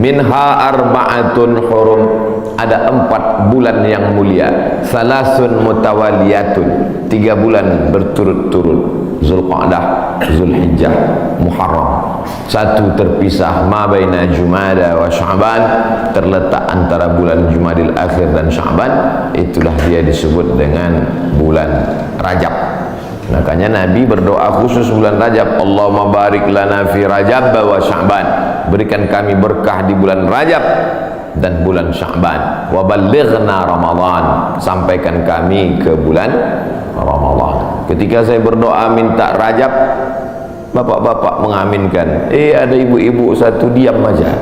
minha arba'atun hurum, ada 4 bulan yang mulia, salasun mutawaliyatun, 3 bulan berturut-turut, Zulqa'dah, Zulhijjah, Muharram. 1 terpisah, ma baina Jumada wa Sya'ban, terletak antara bulan Jumadil Akhir dan Sya'ban, itulah dia disebut dengan bulan Rajab. Makanya Nabi berdoa khusus bulan Rajab, Allahumma barik lana fi Rajab wa Sya'ban, berikan kami berkah di bulan Rajab dan bulan Sya'ban, wa ballighna Ramadan, sampaikan kami ke bulan Ramadan. Ketika saya berdoa minta Rajab, bapak-bapak mengaminkan. Ada ibu-ibu satu diam aja.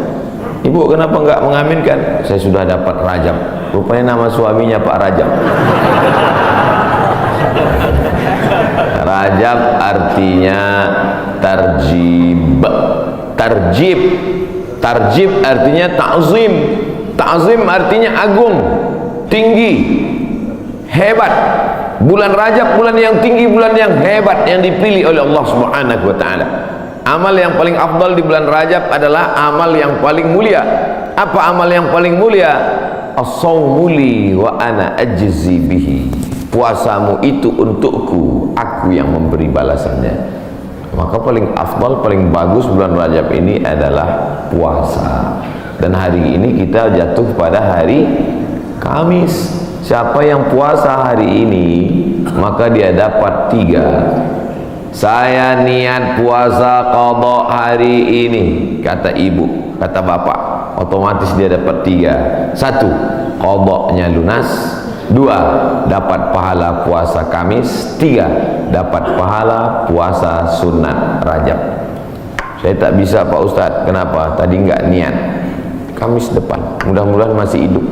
Ibu kenapa enggak mengaminkan? Saya sudah dapat Rajab. Rupanya nama suaminya Pak Rajab. Rajab artinya tarjib. Tarjib. Tarjib artinya ta'zim. Ta'zim artinya agung, tinggi, hebat. Bulan Rajab bulan yang tinggi, bulan yang hebat, yang dipilih oleh Allah Subhanahu wa taala. Amal yang paling afdal di bulan Rajab adalah amal yang paling mulia. Apa amal yang paling mulia? As-shaumu li wa ana ajzi bihi. Puasamu itu untukku, aku yang memberi balasannya. Maka paling afdal, paling bagus bulan Rajab ini adalah puasa. Dan hari ini kita jatuh pada hari Kamis. Siapa yang puasa hari ini, maka dia dapat 3. Saya niat puasa qadha hari ini, kata ibu, kata bapak, otomatis dia dapat 3. 1, qadhanya lunas. 2, dapat pahala puasa Kamis. 3, dapat pahala puasa sunat Rajab. Saya tak bisa Pak Ustadz, kenapa? Tadi enggak niat. Kamis depan, mudah-mudahan masih hidup.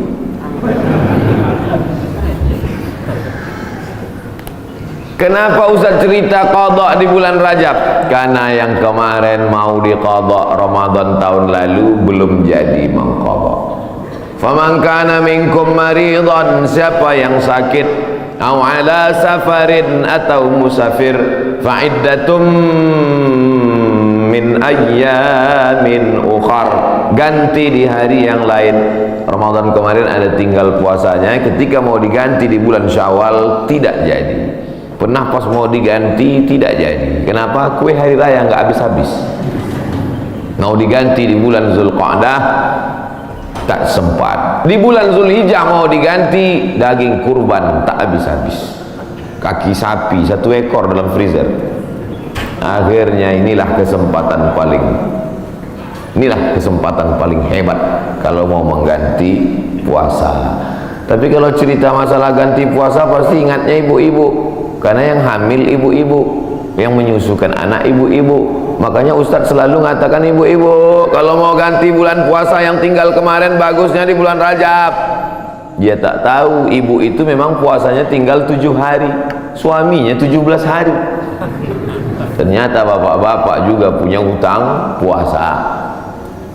Kenapa Ustaz cerita qadha di bulan Rajab? Karena yang kemarin mau diqadha Ramadan tahun lalu belum jadi mengqadha. Faman kana minkum maridan, siapa yang sakit, aw ala safarin, atau musafir, fa iddatum min ayyamin ukhar, ganti di hari yang lain. Ramadan kemarin ada tinggal puasanya, ketika mau diganti di bulan Syawal tidak jadi. Pernah pas mau diganti tidak jadi. Kenapa? Kue hari raya nggak habis-habis. Mau diganti di bulan Zulqa'dah tak sempat. Di bulan Zulhijjah mau diganti, daging kurban tak habis-habis. Kaki sapi 1 ekor dalam freezer. Akhirnya inilah kesempatan paling hebat kalau mau mengganti puasa. Tapi kalau cerita masalah ganti puasa pasti ingatnya ibu-ibu. Karena yang hamil ibu-ibu, yang menyusukan anak ibu-ibu. Makanya Ustadz selalu mengatakan ibu-ibu, kalau mau ganti bulan puasa yang tinggal kemarin, bagusnya di bulan Rajab. Dia tak tahu ibu itu memang puasanya tinggal 7 hari, suaminya 17 hari. Ternyata bapak-bapak juga punya hutang puasa.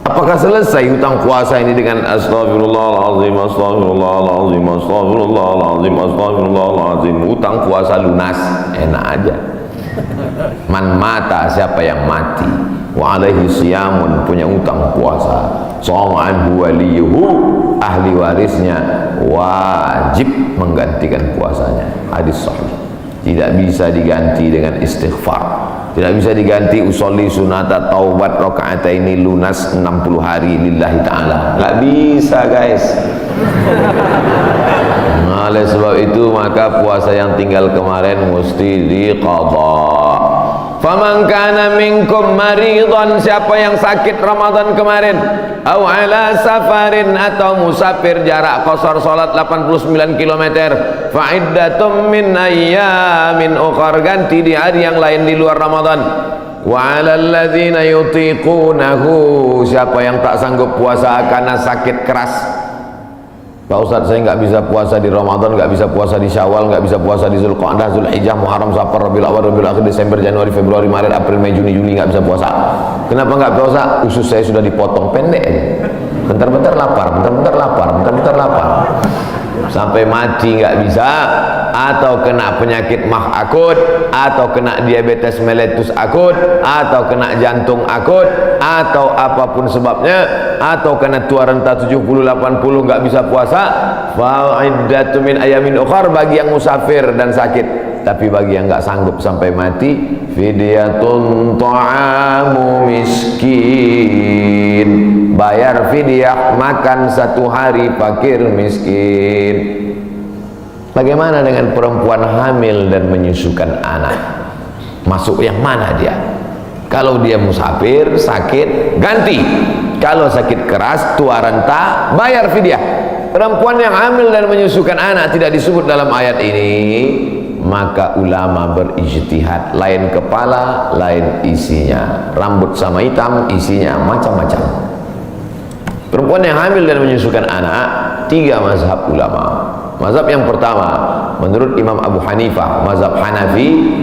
Apakah selesai hutang puasa ini dengan astagfirullahaladzim, astagfirullahaladzim, astagfirullahaladzim, astagfirullahaladzim? Hutang puasa lunas, enak aja. Man mata, siapa yang mati, wa alaihi siyamun, punya hutang puasa, shoma anhu waliyuhu, ahli warisnya wajib menggantikan puasanya. Hadis sahih. Tidak bisa diganti dengan istighfar, tidak bisa diganti usolli sunata taubat rakaataini lunas 60 hari lillahi ta'ala, nggak bisa guys. Oleh sebab itu maka puasa yang tinggal kemarin mesti diqadha. Faman kana minkum maridan, siapa yang sakit Ramadan kemarin, aw ala safarin, atau musafir jarak qasar salat 89 km, fa iddatum min ayyamin ukhar, ganti di hari yang lain di luar Ramadan. Wa 'alal ladzina yutiqunahu, siapa yang tak sanggup puasa karena sakit keras. Pak Ustadz, saya nggak bisa puasa di Ramadan, nggak bisa puasa di Syawal, nggak bisa puasa di Zulqa'dah, Zulhijjah, Muharram, Safar, Rabiul Awwal, Rabiul Akhir, Desember, Januari, Februari, Maret, April, Mei, Juni, Juli nggak bisa puasa. Kenapa nggak puasa? Usus saya sudah dipotong pendek. Bentar-bentar lapar, bentar-bentar lapar, bentar-bentar lapar. Sampai mati nggak bisa. atau kena penyakit mah akut, atau kena diabetes mellitus akut, atau kena jantung akut, atau apapun sebabnya, atau kena tua renta 70-80 nggak bisa puasa, fa'iddatu min ayamin ukhar, bagi yang musafir dan sakit. Tapi bagi yang nggak sanggup sampai mati, fidyatun ta'amu miskin, bayar fidyah makan 1 hari fakir miskin. Bagaimana dengan perempuan hamil dan menyusukan anak? Masuk yang mana dia? Kalau dia musafir, sakit, ganti. Kalau sakit keras, tua renta, bayar fidyah. Perempuan yang hamil dan menyusukan anak tidak disebut dalam ayat ini, maka ulama berijtihad, lain kepala lain isinya, rambut sama hitam isinya macam-macam. Perempuan yang hamil dan menyusukan anak, 3 mazhab ulama. Mazhab yang pertama menurut Imam Abu Hanifah, mazhab Hanafi,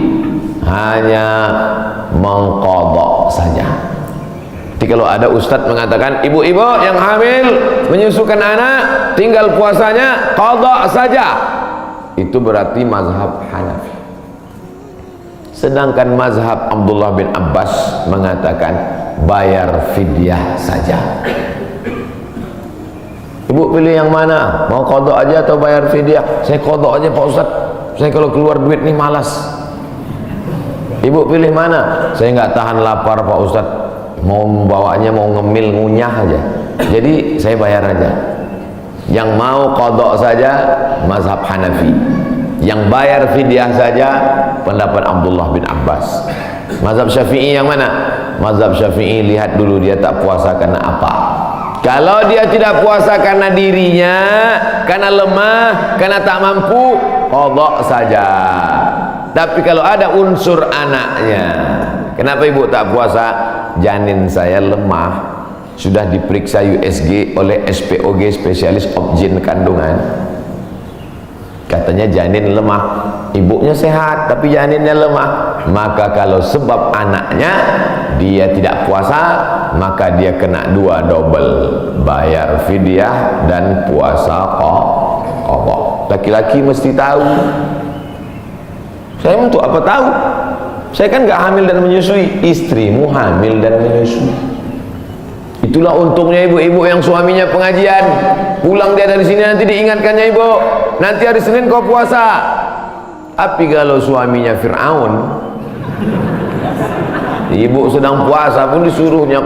hanya mengqadha saja. Jadi kalau ada ustadz mengatakan ibu-ibu yang hamil menyusukan anak tinggal puasanya qadha saja, itu berarti mazhab Hanafi. Sedangkan mazhab Abdullah bin Abbas mengatakan bayar fidyah saja. Ibu pilih yang mana? Mau qadha aja atau bayar fidyah? Saya qadha aja Pak Ustaz, saya kalau keluar duit nih malas. Ibu pilih mana? Saya nggak tahan lapar Pak Ustaz, mau membawanya mau ngemil ngunyah aja, jadi saya bayar aja. Yang mau qadha saja mazhab Hanafi, yang bayar fidyah saja pendapat Abdullah bin Abbas. Mazhab Syafi'i yang mana? Mazhab Syafi'i lihat dulu dia tak puasa karena apa. Kalau dia tidak puasa karena dirinya, karena lemah, karena tak mampu, qadha saja. Tapi kalau ada unsur anaknya, kenapa ibu tak puasa? Janin saya lemah, sudah diperiksa USG oleh SPOG, spesialis obgyn kandungan, katanya janin lemah. Ibunya sehat tapi janinnya lemah, maka kalau sebab anaknya dia tidak puasa, maka dia kena 2 double, bayar fidyah dan puasa qadha. Laki-laki mesti tahu. Saya untuk apa tahu? Saya kan nggak hamil dan menyusui, istrimu hamil dan menyusui. Itulah untungnya ibu-ibu yang suaminya pengajian, pulang dia dari sini nanti diingatkannya, ibu nanti hari Senin kau puasa. Tapi kalau suaminya Fir'aun, ibu sedang puasa pun disuruhnya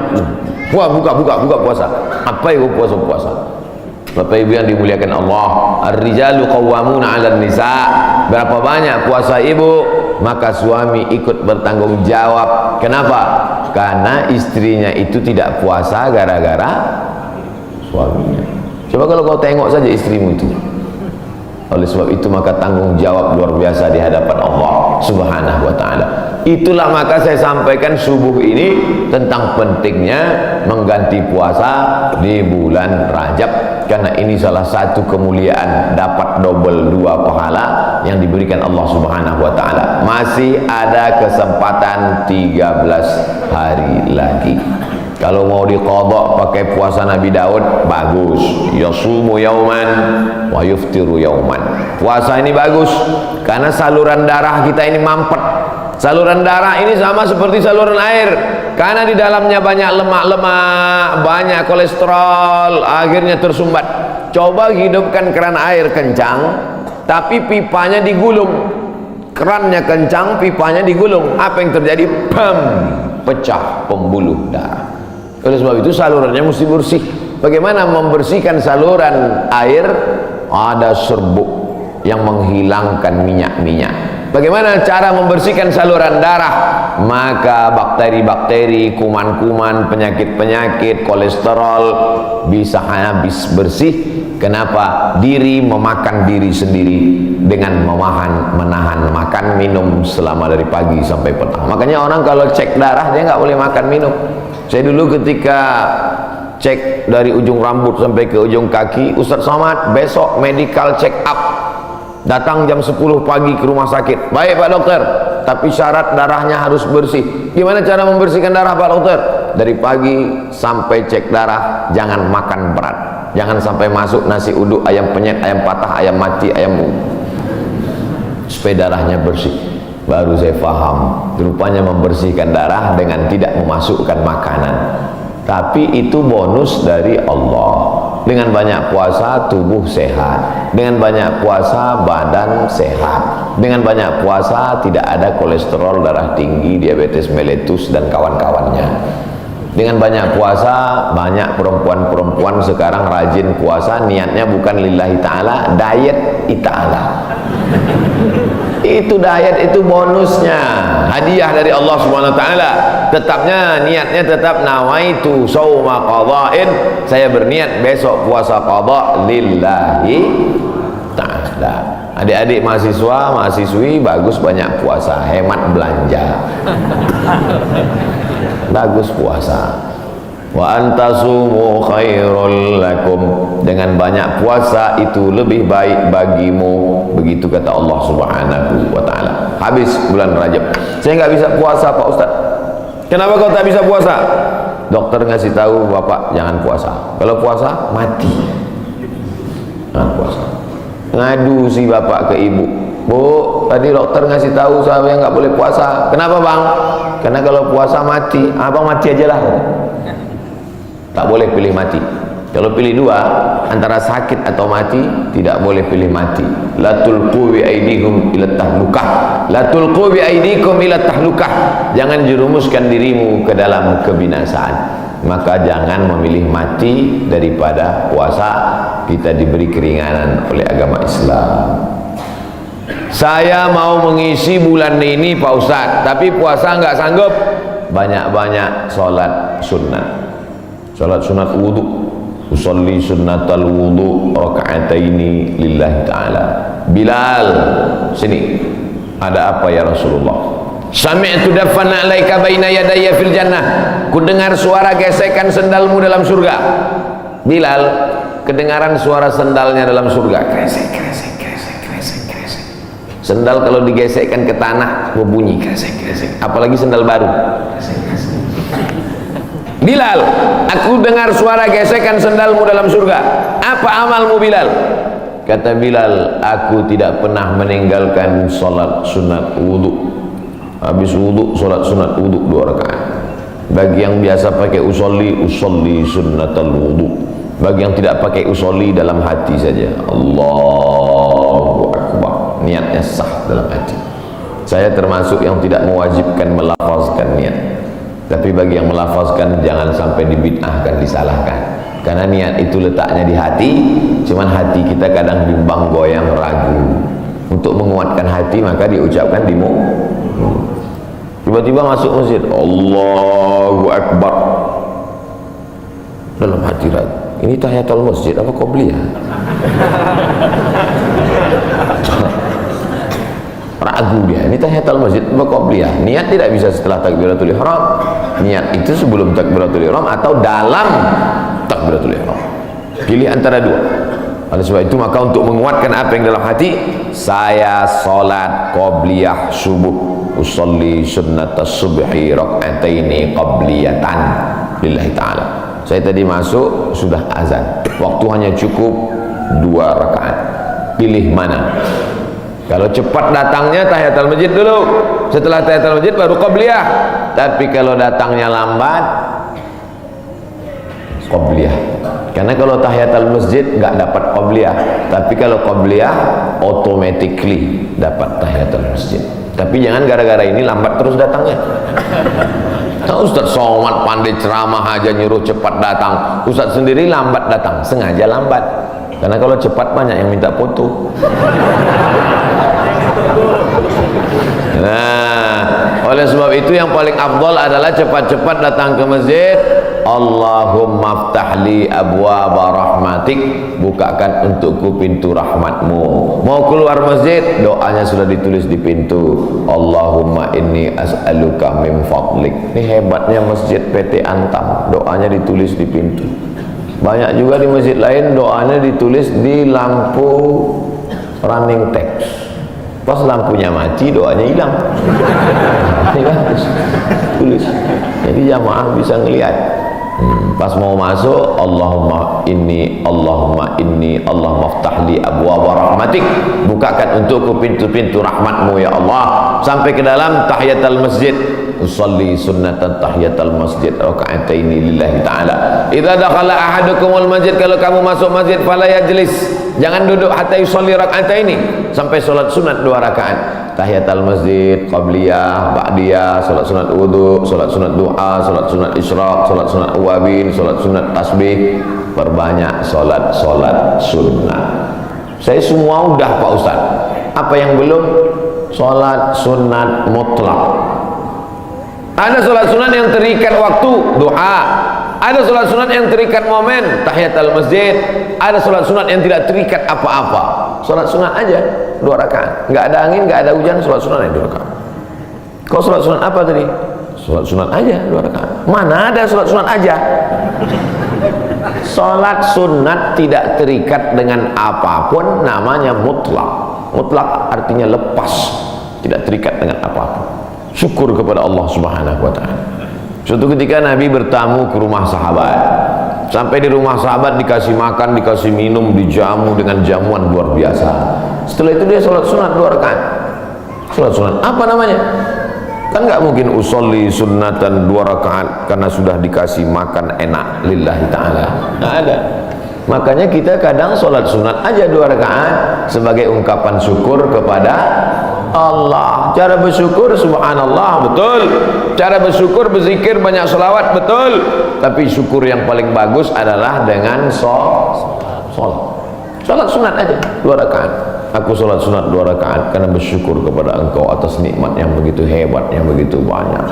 buka puasa. Apa ibu puasa? Bapak ibu yang dimuliakan Allah, ar-rijalu qawwamuna 'alan nisa. Berapa banyak puasa ibu, maka suami ikut bertanggung jawab. Kenapa? Karena istrinya itu tidak puasa gara-gara suaminya. Coba kalau kau tengok saja istrimu itu. Oleh sebab itu maka tanggung jawab luar biasa di hadapan Allah Subhanahu wa ta'ala. Itulah maka saya sampaikan subuh ini tentang pentingnya mengganti puasa di bulan Rajab, karena ini salah satu kemuliaan, dapat double 2 pahala yang diberikan Allah Subhanahu wa ta'ala. Masih ada kesempatan 13 hari lagi. Kalau mau diqadha pakai puasa Nabi Daud, bagus. Yasumu yauman wa yuftiru yauman. Puasa ini bagus karena saluran darah kita ini mampet. Saluran darah ini sama seperti saluran air, karena di dalamnya banyak lemak-lemak, banyak kolesterol, akhirnya tersumbat. Coba hidupkan keran air kencang, tapi pipanya digulung. Kerannya kencang, pipanya digulung. Apa yang terjadi? Bam! Pecah pembuluh darah. Oleh sebab itu salurannya mesti bersih. Bagaimana membersihkan saluran air? Ada serbuk yang menghilangkan minyak-minyak. Bagaimana cara membersihkan saluran darah? Maka bakteri-bakteri, kuman-kuman, penyakit-penyakit, kolesterol bisa habis bersih. Kenapa? Diri memakan diri sendiri dengan menahan makan minum selama dari pagi sampai petang. Makanya orang kalau cek darah dia nggak boleh makan minum. Saya dulu ketika cek dari ujung rambut sampai ke ujung kaki, Ustaz Somad besok medical check up, datang jam 10 pagi ke rumah sakit. Baik Pak Dokter, tapi syarat darahnya harus bersih. Gimana cara membersihkan darah Pak Dokter? Dari pagi sampai cek darah jangan makan berat, jangan sampai masuk nasi uduk, ayam penyet, ayam patah, ayam mati, ayam supaya darahnya bersih. Baru saya paham, rupanya membersihkan darah dengan tidak memasukkan makanan. Tapi itu bonus dari Allah. Dengan banyak puasa tubuh sehat, dengan banyak puasa badan sehat, dengan banyak puasa tidak ada kolesterol darah tinggi, diabetes mellitus dan kawan-kawannya. Dengan banyak puasa, banyak perempuan-perempuan sekarang rajin puasa, niatnya bukan lillahi ta'ala, diet ta'ala. Itu diet, itu bonusnya, hadiah dari Allah Subhanahu wa taala. Tetapnya niatnya tetap nawaitu shauma qadha'in, saya berniat besok puasa qadha lillahi ta'ala. Adik-adik mahasiswa, mahasiswi bagus banyak puasa, hemat belanja. Bagus puasa. Wa antasumu khairul lakum, dengan banyak puasa itu lebih baik bagimu, begitu kata Allah Subhanahu wa taala. Habis bulan Rajab, saya nggak bisa puasa Pak Ustaz. Kenapa kau tak bisa puasa? Dokter ngasih tahu Bapak jangan puasa, kalau puasa mati. Jangan puasa. Ngadu si bapak ke ibu, Bu, tadi dokter ngasih tahu saya nggak boleh puasa. Kenapa bang? Karena kalau puasa mati. Abang mati aja lah. Tak boleh pilih mati. Kalau pilih dua, antara sakit atau mati, tidak boleh pilih mati. La tulqu bi aidikum ila tahlukah. La tulqu bi aidikum ila tahlukah. Jangan jerumuskan dirimu ke dalam kebinasaan. Maka jangan memilih mati daripada puasa. Kita diberi keringanan oleh agama Islam. Saya mau mengisi bulan ini Pak Ustadz, tapi puasa nggak sanggup. Banyak-banyak sholat sunnah. Sholat sunat wudu. Usolli sunnatal wudu raka'ataini lillahi ta'ala. Bilal, sini. Ada apa ya Rasulullah? Sami'tu dafan alaika baina yadayya fil jannah. Ku dengar suara gesekan sendalmu dalam surga. Bilal, kedengaran suara sendalnya dalam surga. Kresek, kresek, kresek, kresek, kresek. Sendal kalau digesekkan ke tanah berbunyi kresek, kresek. Apalagi sendal baru. Kresek, kresek. Bilal, aku dengar suara gesekan sendalmu dalam surga. Apa amalmu Bilal? Kata Bilal, aku tidak pernah meninggalkan sholat sunat wudu. Habis wudu, sholat sunat wudu 2 rakaat. Bagi yang biasa pakai usolli, usolli sunnatal wudu. Bagi yang tidak pakai usolli, dalam hati saja. Allahu Akbar. Niatnya sah dalam hati. Saya termasuk yang tidak mewajibkan melafazkan niat. Tapi bagi yang melafazkan jangan sampai dibid'ahkan, disalahkan. Karena niat itu letaknya di hati, cuman hati kita kadang bimbang, goyang, ragu. Untuk menguatkan hati maka diucapkan di mulut. Tiba-tiba masuk masjid, Allahu Akbar. Dalam hati ragu, ini tahiyatul masjid apa qobliyah? Ragu dia, ini tahiyatul masjid apa qobliyah? Niat tidak bisa setelah takbiratul ihram. Niat itu sebelum takbiratul ihram atau dalam takbiratul ihram. Pilih antara dua. Oleh sebab itu maka untuk menguatkan apa yang dalam hati, saya salat qobliyah subuh, usolli sunnatas subhi rak'ataini qabliyatan lillahi ta'ala. Saya tadi masuk sudah azan, waktu hanya cukup 2 rakaat. Pilih mana? Kalau cepat datangnya tahiyatul masjid dulu, setelah tahiyatul masjid baru qabliyah. Tapi kalau datangnya lambat, qabliyah. Karena kalau tahiyatul masjid nggak dapat qabliyah, tapi kalau qabliyah automatically dapat tahiyatul masjid. Tapi jangan gara-gara ini lambat terus datangnya. Nah, Ustaz Somad pandai ceramah aja nyuruh cepat datang, Ustaz sendiri lambat datang, sengaja lambat. Karena kalau cepat banyak yang minta foto. Nah, oleh sebab itu yang paling afdal adalah cepat-cepat datang ke masjid. Allahumma ftahli abwaba rahmatik, bukakan untukku pintu rahmatmu. Mau keluar masjid, doanya sudah ditulis di pintu. Allahumma inni as'aluka min fadlik. Ini hebatnya masjid PT Antam, doanya ditulis di pintu. Banyak juga di masjid lain doanya ditulis di lampu running text. Pas lampunya mati, doanya hilang. Ini bagus, tulis. Jadi jamaah bisa ngelihat. Pas mau masuk, Allahumma inni Allahumma ftahli abwaaba rahmatik, bukakan untukku pintu-pintu rahmatmu ya Allah. Sampai ke dalam tahiyatul masjid, usalli sunnatan tahiyatul masjid raka'ataini lillahi ta'ala. Idza dakhala ahadukumul masjid, kalau kamu masuk masjid fala yajlis, jangan duduk hatta yusalli raka'ataini, sampai salat sunat 2 rakaat. Tahiyatul masjid, qabliyah, ba'diyah, salat sunat wudu, salat sunat du'a, salat sunat isyraq, salat sunat awabin, salat sunat tasbih. Perbanyak salat sunnah. Saya semua udah Pak Ustaz. Apa yang belum? Salat sunat mutlak. Ada salat sunat yang terikat waktu, duha. Ada salat sunat yang terikat momen, tahiyatul masjid. Ada salat sunat yang tidak terikat apa-apa. Salat sunat aja 2 rakaat. Enggak ada angin, enggak ada hujan, salat sunat aja 2 rakaat. Kau salat sunat apa tadi? Salat sunat aja 2 rakaat. Mana ada salat sunat aja? Salat sunat tidak terikat dengan apapun, namanya mutlak. Mutlak artinya lepas, tidak terikat dengan apapun. Syukur kepada Allah Subhanahu wa ta'ala. Suatu ketika Nabi bertamu ke rumah sahabat. Sampai di rumah sahabat dikasih makan, dikasih minum, dijamu dengan jamuan luar biasa. Setelah itu dia sholat sunat 2 rakaat. Sholat sunat apa namanya? Kan nggak mungkin usolli sunnatan 2 rakaat karena sudah dikasih makan enak lillahi ta'ala. Nggak ada. Makanya kita kadang sholat sunat aja 2 rakaat sebagai ungkapan syukur kepada Allah. Cara bersyukur subhanallah, betul. Cara bersyukur berzikir banyak selawat, betul. Tapi syukur yang paling bagus adalah dengan sholat sunat aja 2 rakaat. Aku sholat sunat 2 rakaat karena bersyukur kepada engkau atas nikmat yang begitu hebat, yang begitu banyak.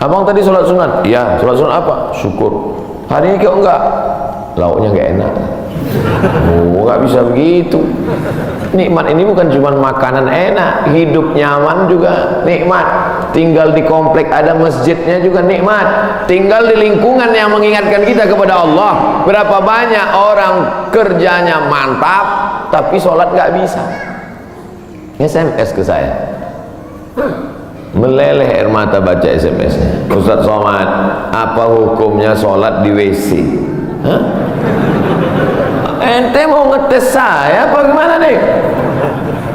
Abang tadi sholat sunat? Iya. Sholat sunat apa? Syukur. Hari ini kau enggak? Lauknya enggak enak. Oh, nggak bisa begitu. Nikmat ini bukan cuma makanan enak, hidup nyaman juga nikmat. Tinggal di komplek ada masjidnya juga nikmat. Tinggal di lingkungan yang mengingatkan kita kepada Allah. Berapa banyak orang kerjanya mantap tapi sholat nggak bisa. SMS ke saya, meleleh air mata baca SMS-nya. Ustaz Somad, apa hukumnya sholat di WC? Hah? Ente mau ngetes saya apa gimana nih?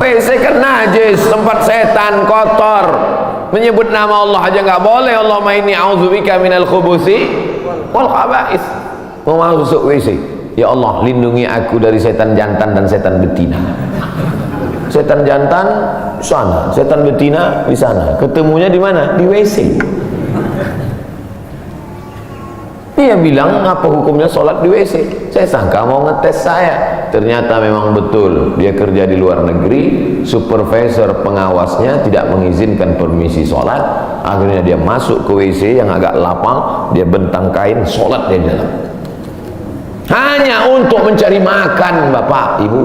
WC kan najis, tempat setan, kotor. Menyebut nama Allah aja nggak boleh. Allahumma inni a'udzubika minal khubuthi wal khaba'is. Mau masuk WC, ya Allah lindungi aku dari setan jantan dan setan betina. Setan jantan di sana, setan betina di sana. Ketemunya di mana? Di WC. Dia bilang apa hukumnya sholat di WC. Saya sangka mau ngetes saya. Ternyata memang betul. Dia kerja di luar negeri, supervisor pengawasnya tidak mengizinkan permisi sholat. Akhirnya dia masuk ke WC yang agak lapang, dia bentang kain, sholat di dalam. Hanya untuk mencari makan, Bapak Ibu.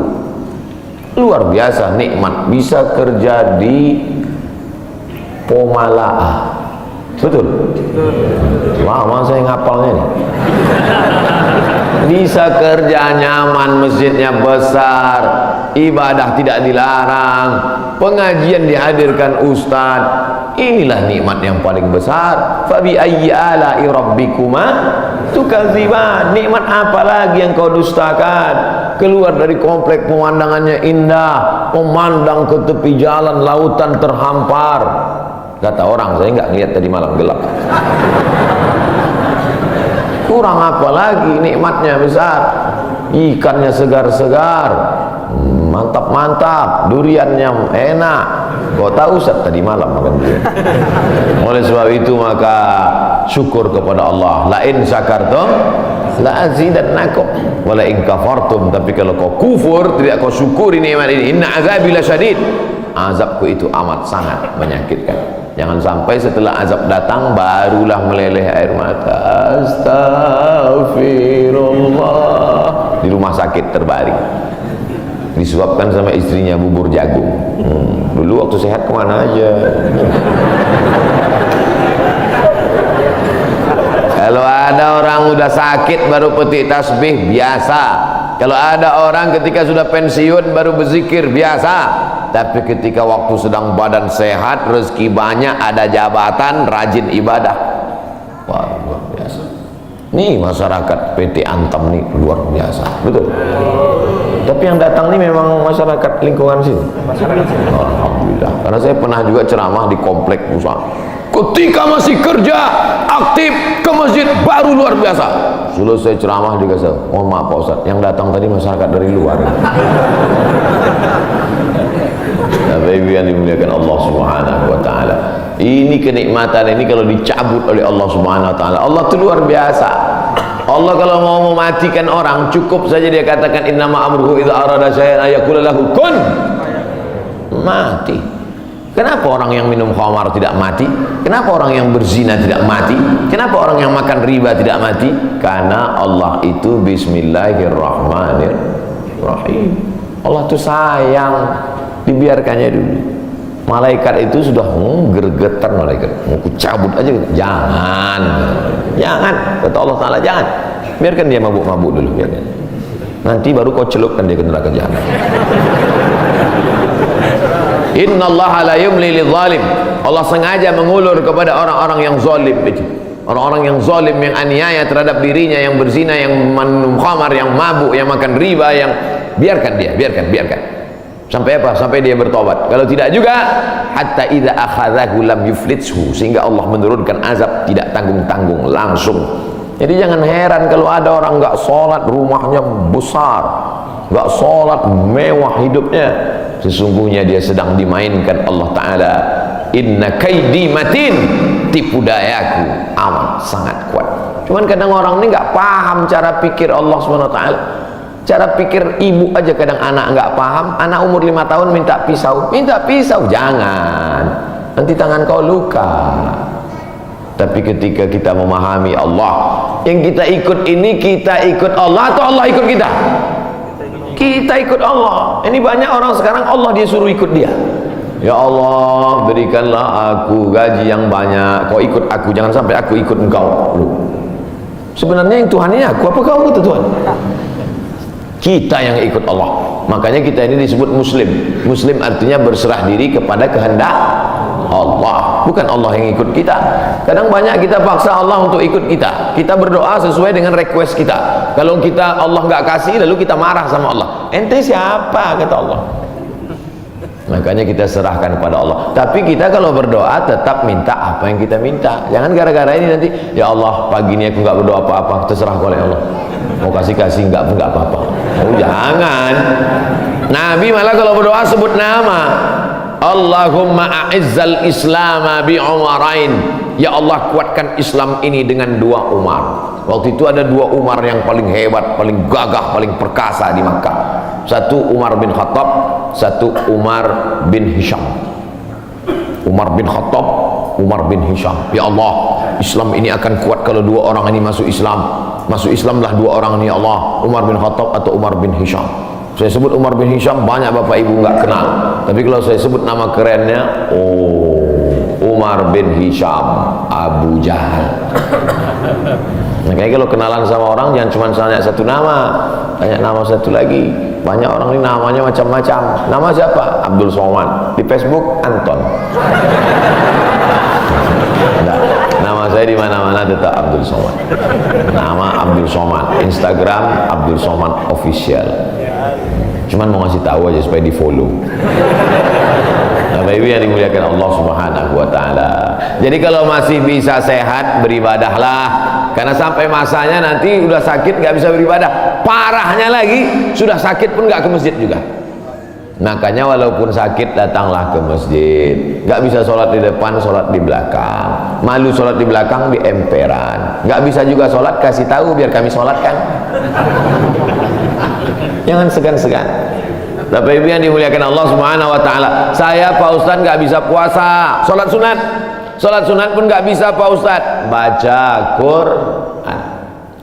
Luar biasa nikmat. Bisa kerja di Pomalaa. Betul? Lama saya ngapalnya nih. Bisa kerja nyaman, masjidnya besar, ibadah tidak dilarang, pengajian dihadirkan ustaz. Inilah nikmat yang paling besar. Fabi ayyi ala'i rabbikuma tukadziban. Nikmat apa lagi yang kau dustakan? Keluar dari komplek pemandangannya indah, memandang ke tepi jalan, lautan terhampar. Kata orang, saya nggak ngeliat tadi malam gelap. Kurang apa lagi, nikmatnya besar. Ikannya segar-segar, mantap-mantap, duriannya enak. Kau tahu Ustaz tadi malam makan durian. Oleh sebab itu maka syukur kepada Allah. La in syakartum la azidannakum wa la in kafartum. Tapi kalau kau kufur, tidak kau syukuri nikmat ini, inna azabi lasyadid. Azabku itu amat sangat menyakitkan. Jangan sampai setelah azab datang barulah meleleh air mata. Astagfirullah. Di rumah sakit terbaring, disuapkan sama istrinya bubur jagung. Dulu waktu sehat kemana aja. Kalau ada orang udah sakit baru petik tasbih, biasa. Kalau ada orang ketika sudah pensiun baru berzikir, biasa. Tapi ketika waktu sedang badan sehat, rezeki banyak, ada jabatan, rajin ibadah, wah luar biasa. Nih masyarakat PT Antam nih luar biasa, betul. Tapi yang datang nih memang masyarakat lingkungan sini. Alhamdulillah. Karena saya pernah juga ceramah di komplek Musa. Ketika masih kerja aktif ke masjid baru luar biasa. Selesai ceramah dikasih, mohon maaf Pak Ustaz, yang datang tadi masyarakat dari luar. Bapak Ibu yang dimuliakan Allah Subhanahu wa taala. Ini kenikmatan ini kalau dicabut oleh Allah Subhanahu wa taala. Allah itu luar biasa. Allah kalau mau mematikan orang cukup saja dia katakan innama amruhu idza arada syai'an ayaqula lahu kun. Mati. Kenapa orang yang minum khamar tidak mati? Kenapa orang yang berzina tidak mati? Kenapa orang yang makan riba tidak mati? Karena Allah itu bismillahirrahmanirrahim. Allah itu sayang, dibiarkannya dulu. Malaikat itu sudah gergetan malaikat, mau cabut aja. Jangan, kata Allah Ta'ala, jangan. Biarkan dia mabuk-mabuk dulu, biarkan. Nanti baru kau celupkan dia ke neraka jahanam. Innallaha la yumli lidzalim. Allah sengaja mengulur kepada orang-orang yang zalim itu. Orang-orang yang zalim, yang aniaya terhadap dirinya, yang berzina, yang minum khamar, yang mabuk, yang makan riba, yang biarkan dia, biarkan. Sampai apa? Sampai dia bertobat. Kalau tidak juga, hatta idza akhadhahu lam yuflithu, sehingga Allah menurunkan azab tidak tanggung-tanggung langsung. Jadi jangan heran kalau ada orang enggak sholat, rumahnya besar, enggak sholat, mewah hidupnya. Sesungguhnya dia sedang dimainkan Allah Ta'ala. Inna kaidi matin, tipu dayaku amat sangat kuat. Cuman kadang orang ini enggak paham cara pikir Allah SWT. Cara pikir ibu aja kadang anak enggak paham. Anak umur 5 tahun minta pisau, jangan, nanti tangan kau luka. Tapi ketika kita memahami Allah, yang kita ikut ini, kita ikut Allah atau Allah ikut kita? Kita ikut Allah. Ini banyak orang sekarang Allah dia suruh ikut dia. Ya Allah, berikanlah aku gaji yang banyak, kau ikut aku, jangan sampai aku ikut engkau. Sebenarnya yang Tuhan ini aku apa kamu itu Tuhan? Kita yang ikut Allah. Makanya kita ini disebut muslim. Muslim artinya berserah diri kepada kehendak Allah, bukan Allah yang ikut kita. Kadang banyak kita paksa Allah untuk ikut kita. Kita berdoa sesuai dengan request kita. Kalau kita Allah nggak kasih, lalu kita marah sama Allah. Ente siapa, kata Allah. Makanya kita serahkan kepada Allah. Tapi kita kalau berdoa tetap minta apa yang kita minta. Jangan gara-gara ini nanti, ya Allah pagi ini aku nggak berdoa apa-apa, terserah oleh Allah. Mau kasih nggak apa-apa. Oh jangan. Nabi malah kalau berdoa sebut nama. Allahumma a'izzal islama bi umarain. Ya Allah kuatkan Islam ini dengan 2 Umar. Waktu itu ada 2 Umar yang paling hebat, paling gagah, paling perkasa di Makkah. Satu Umar bin Khattab, satu Umar bin Hisham. Umar bin Khattab, Umar bin Hisham. Ya Allah, Islam ini akan kuat kalau 2 orang ini masuk Islam. Masuk Islamlah 2 orang ini, ya Allah. Umar bin Khattab atau Umar bin Hisham. Saya sebut Umar bin Hisham, banyak bapak ibu nggak kenal. Tapi kalau saya sebut nama kerennya, Umar bin Hisham Abu Jahal. Makanya kalau kenalan sama orang jangan cuma tanya satu nama, tanya nama satu lagi. Banyak orang ini namanya macam-macam. Nama siapa? Abdul Somad. Di Facebook Anton. Nah, nama saya di mana-mana tetap Abdul Somad. Nama Abdul Somad. Instagram Abdul Somad Official. Cuman mau ngasih tahu aja supaya di follow. Bapak Ibu yang dimuliakan Allah Subhanahu wa taala. Jadi kalau masih bisa sehat, beribadahlah. Karena sampai masanya nanti udah sakit nggak bisa beribadah. Parahnya lagi, sudah sakit pun nggak ke masjid juga. Makanya walaupun sakit datanglah ke masjid. Nggak bisa sholat di depan, sholat di belakang. Malu sholat di belakang, di emperan. Nggak bisa juga sholat, kasih tahu biar kami sholatkan. Jangan segan-segan. Bapak Ibu yang dimuliakan Allah Subhanahu wa taala. Saya Pak Ustaz nggak bisa puasa, sholat sunat. Sholat sunat pun nggak bisa Pak Ustaz. Baca Quran.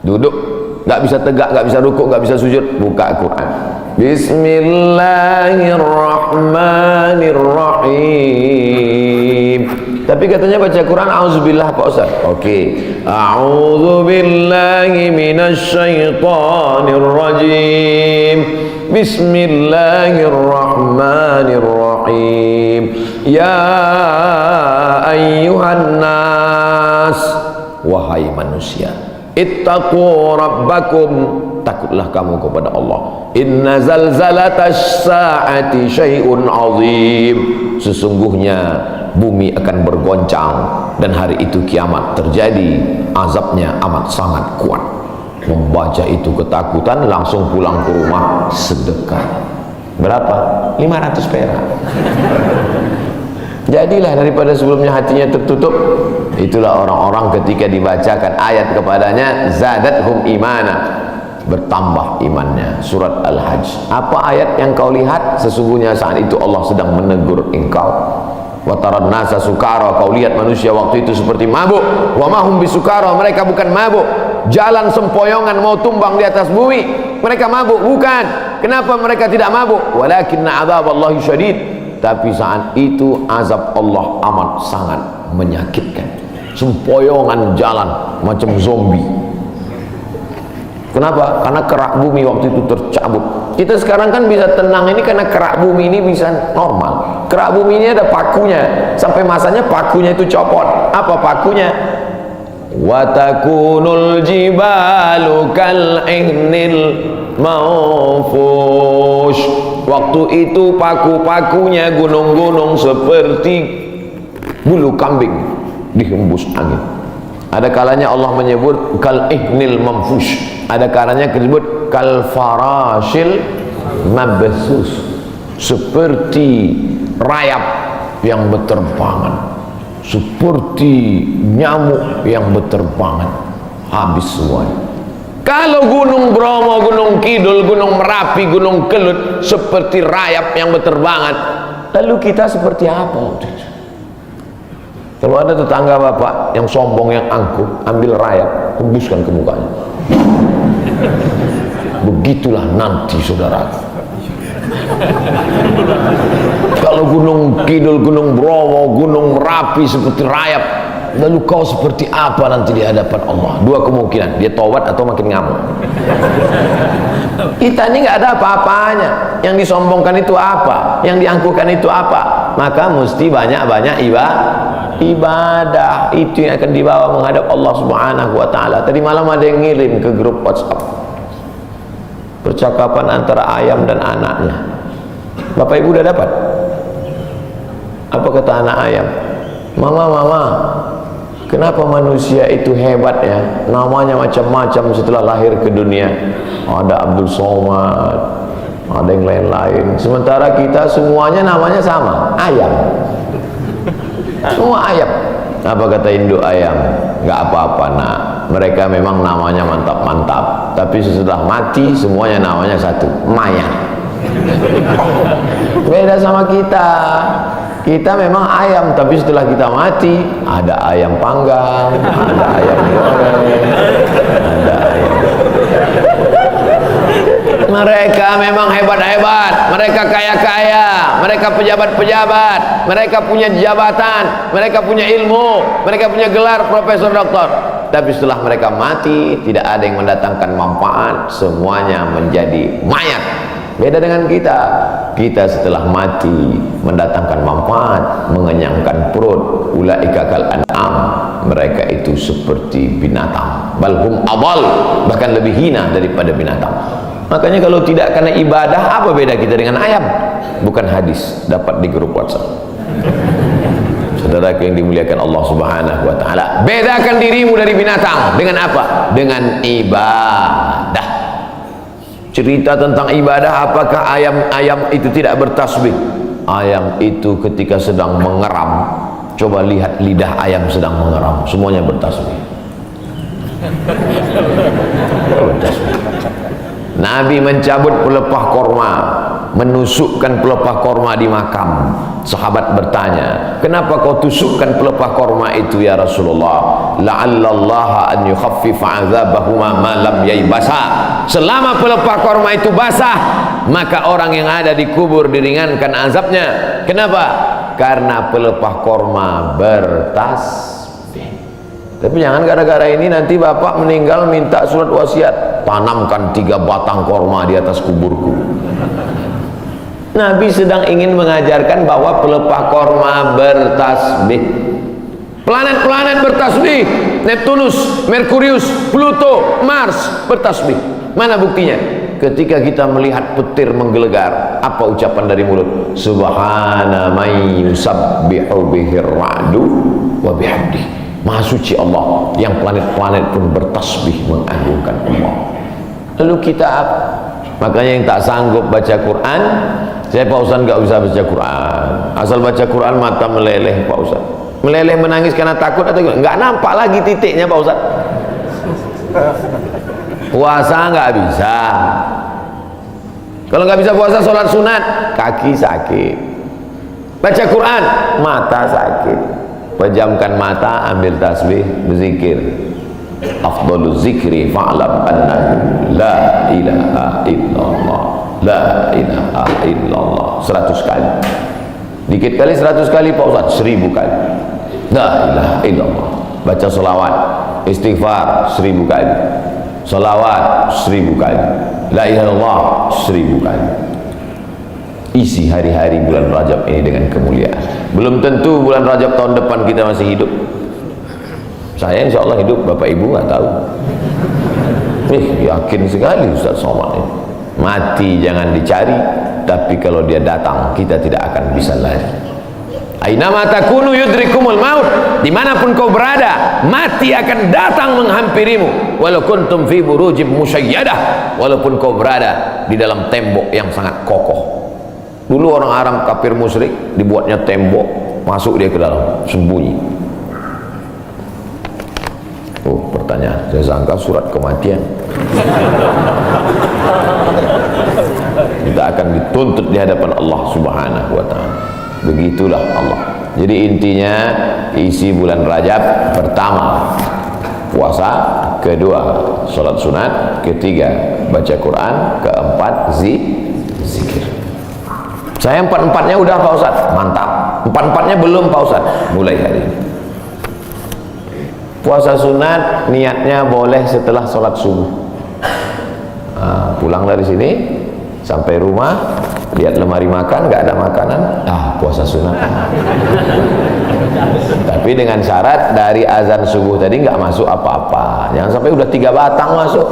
Duduk, nggak bisa tegak, nggak bisa rukuk, nggak bisa sujud, buka Quran. Bismillahirrahmanirrahim. Tapi katanya baca Quran auzubillah Pak Ustaz. Oke. A'udzubillahi minasyaitonir rajim. Bismillahirrahmanirrahim. Ya ayyuhan nas, wahai manusia. ittaqu rabbakum, takutlah kamu kepada Allah. Inna zalzalatas saati syai'un azim, sesungguhnya bumi akan bergoncang dan hari itu kiamat terjadi, azabnya amat sangat kuat. Membaca itu ketakutan, langsung pulang ke rumah sedekah. Berapa? 500 perak. Jadilah daripada sebelumnya hatinya tertutup. Itulah orang-orang ketika dibacakan ayat kepadanya, zadathum imana, bertambah imannya. Surat Al-Hajj. Apa ayat yang kau lihat? Sesungguhnya saat itu Allah sedang menegur engkau. Wa taran nasa sukara, kau lihat manusia waktu itu seperti mabuk. Wa mahum bisukara, mereka bukan mabuk. Jalan sempoyongan mau tumbang di atas bumi, mereka mabuk? Bukan. Kenapa mereka tidak mabuk? Walakinna adzaballahi syadid, tapi saat itu azab Allah amat sangat menyakitkan. Sempoyongan jalan macam zombie. Kenapa? Karena kerak bumi waktu itu tercabut. Kita sekarang kan bisa tenang ini karena kerak bumi ini bisa normal. Kerak bumi ini ada pakunya, sampai masanya pakunya itu copot. Apa pakunya? Wa takunul jibalu kal ihnil manfush. Waktu itu paku-pakunya gunung-gunung seperti bulu kambing dihembus angin. Ada kalanya Allah menyebut kal ihnil manfush, ada kalanya disebut kal farashil mabsus, seperti rayap yang berterbangan, seperti nyamuk yang berterbangan, habis semuanya. Kalau Gunung Bromo, Gunung Kidul, Gunung Merapi, Gunung Kelut seperti rayap yang berterbangan, lalu kita seperti apa? Kalau ada tetangga bapak yang sombong, yang angkuh, ambil rayap, hembuskan ke mukanya. Begitulah nanti saudara. Kalau Gunung Kidul, Gunung Bromo, Gunung Merapi seperti rayap, lalu kau seperti apa nanti di hadapan Allah? Dua kemungkinan, dia taubat atau makin ngamuk. Kita ini nggak ada apa-apanya. Yang disombongkan itu apa? Yang diangkuhkan itu apa? Maka mesti banyak-banyak ibadah. Itu yang akan dibawa menghadap Allah Subhanahu wa ta'ala. Tadi malam ada yang ngirim ke grup WhatsApp percakapan antara ayam dan anaknya. Bapak ibu udah dapat? Apa kata anak ayam? Mama, kenapa manusia itu hebat ya? Namanya macam-macam setelah lahir ke dunia. Ada Abdul Somad, ada yang lain-lain. Sementara kita semuanya namanya sama, ayam. Semua ayam. Apa kata induk ayam? Gak apa-apa nak, mereka memang namanya mantap-mantap, tapi setelah mati semuanya namanya satu, mayat. Beda sama kita. Kita memang ayam, tapi setelah kita mati ada ayam panggang, ada ayam goreng, ada ayam. Mereka memang hebat-hebat, mereka kaya-kaya, mereka pejabat-pejabat, mereka punya jabatan, mereka punya ilmu, mereka punya gelar profesor doktor. Tapi setelah mereka mati, tidak ada yang mendatangkan manfaat, semuanya menjadi mayat. Beda dengan kita. Kita setelah mati mendatangkan manfaat, mengenyangkan perut. Ulaika kal an'am, mereka itu seperti binatang. Balhum adall, bahkan lebih hina daripada binatang. Makanya kalau tidak karena ibadah, apa beda kita dengan ayam? Bukan hadis, dapat di grup WhatsApp. Saudara yang dimuliakan Allah Subhanahu wa ta'ala, bedakan dirimu dari binatang dengan apa? Dengan ibadah. Cerita tentang ibadah, apakah ayam itu tidak bertasbih? Ayam itu ketika sedang mengeram, coba lihat lidah ayam sedang mengeram, semuanya bertasbih. Bertasbih. Nabi mencabut pelepah korma, menusukkan pelepah korma di makam. Sahabat bertanya, kenapa kau tusukkan pelepah korma itu ya Rasulullah? La'allallaha an yukhaffifa 'adzabahuma ma lam yaybasa. Selama pelepah korma itu basah, maka orang yang ada di kubur diringankan azabnya. Kenapa? Karena pelepah korma bertasbih. Tapi jangan gara-gara ini nanti bapak meninggal minta surat wasiat, tanamkan 3 batang korma di atas kuburku. Nabi sedang ingin mengajarkan bahwa pelepah korma bertasbih. Planet-planet bertasbih, Neptunus, Merkurius, Pluto, Mars bertasbih. Mana buktinya? Ketika kita melihat petir menggelegar, apa ucapan dari mulut? Subhana man yusabbihu bihir ra'du wa bihamdi. Maha suci Allah, yang planet-planet pun bertasbih mengagungkan Allah. Lalu kita apa? Makanya yang tak sanggup baca Quran, saya Pak Ustaz nggak bisa baca Quran. Asal baca Quran mata meleleh Pak Ustaz. Meleleh menangis karena takut atau gimana? Nggak nampak lagi titiknya Pak Ustaz. Puasa nggak bisa. Kalau nggak bisa puasa, sholat sunat, kaki sakit. Baca Quran, mata sakit. Pejamkan mata, ambil tasbih, berzikir. Afdalul zikri fa'lam annahu la ilaha illallah, la ilaha illallah. 100 kali. Dikit kali 100 kali Pak Ustaz, 1000 kali. La ilaha illallah. Baca selawat, istighfar 1000 kali. Selawat 1000 kali. La ilaha illallah 1000 kali. Isi hari-hari bulan Rajab ini dengan kemuliaan. Belum tentu bulan Rajab tahun depan kita masih hidup. Saya insya Allah hidup, Bapak Ibu nggak tahu. Yakin sekali Ustaz Somad ini. Mati jangan dicari, tapi kalau dia datang kita tidak akan bisa lari. Ainama takunu yudrikumul maut. Dimanapun kau berada, mati akan datang menghampirimu. Walau kuntum fi burujim musyayyadah. Walaupun kau berada di dalam tembok yang sangat kokoh. Dulu orang Arab kafir musyrik dibuatnya tembok, masuk dia ke dalam, sembunyi. Oh, pertanyaan, saya sangka surat kematian. Kita akan dituntut di hadapan Allah Subhanahu wa ta'ala. Begitulah Allah. Jadi intinya, isi bulan Rajab: pertama puasa, kedua sholat sunat, ketiga baca Quran, keempat zikir. Saya 4-4-nya udah Pak Ustaz, mantap. 4-4-nya belum Pak Ustaz, mulai hari ini. Puasa sunat niatnya boleh setelah sholat subuh. Pulang dari sini sampai rumah, lihat lemari makan, nggak ada makanan, puasa sunat. Tapi dengan syarat dari azan subuh tadi nggak masuk apa-apa. Jangan sampai udah 3 batang masuk.